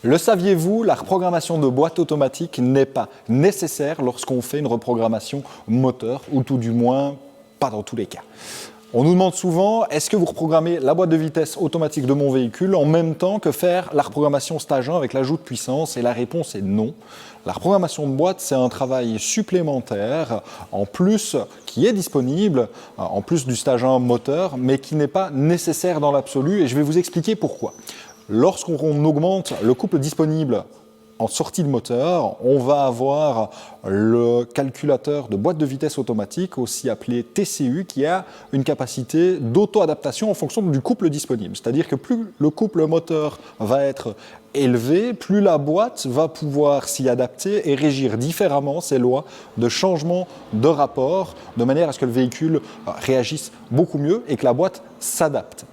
Le saviez-vous, la reprogrammation de boîte automatique n'est pas nécessaire lorsqu'on fait une reprogrammation moteur, ou tout du moins pas dans tous les cas. On nous demande souvent, est-ce que vous reprogrammez la boîte de vitesse automatique de mon véhicule en même temps que faire la reprogrammation stage 1 avec l'ajout de puissance? Et la réponse est non. La reprogrammation de boîte, c'est un travail supplémentaire, en plus, qui est disponible, en plus du stage 1 moteur, mais qui n'est pas nécessaire dans l'absolu, et je vais vous expliquer pourquoi. Lorsqu'on augmente le couple disponible en sortie de moteur, on va avoir le calculateur de boîte de vitesse automatique, aussi appelé TCU, qui a une capacité d'auto-adaptation en fonction du couple disponible. C'est-à-dire que plus le couple moteur va être élevé, plus la boîte va pouvoir s'y adapter et régir différemment ses lois de changement de rapport, de manière à ce que le véhicule réagisse beaucoup mieux et que la boîte s'adapte.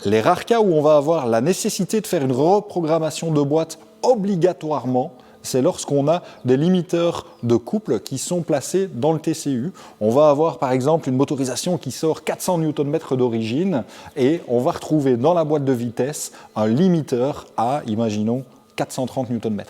Les rares cas où on va avoir la nécessité de faire une reprogrammation de boîte obligatoirement, c'est lorsqu'on a des limiteurs de couple qui sont placés dans le TCU. On va avoir par exemple une motorisation qui sort 400 Nm d'origine et on va retrouver dans la boîte de vitesse un limiteur à, imaginons, 430 Nm.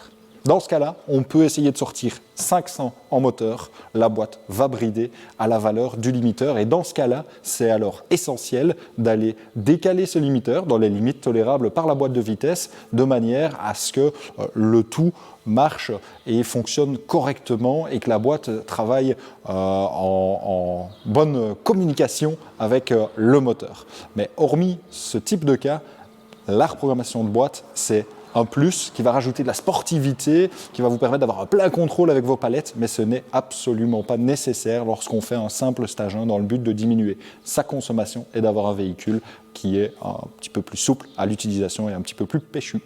Dans ce cas-là, on peut essayer de sortir 500 en moteur, la boîte va brider à la valeur du limiteur et dans ce cas-là, c'est alors essentiel d'aller décaler ce limiteur dans les limites tolérables par la boîte de vitesse de manière à ce que le tout marche et fonctionne correctement et que la boîte travaille en bonne communication avec le moteur. Mais hormis ce type de cas, la reprogrammation de boîte, c'est un plus qui va rajouter de la sportivité, qui va vous permettre d'avoir un plein contrôle avec vos palettes, mais ce n'est absolument pas nécessaire lorsqu'on fait un simple stage 1 dans le but de diminuer sa consommation et d'avoir un véhicule qui est un petit peu plus souple à l'utilisation et un petit peu plus péchu.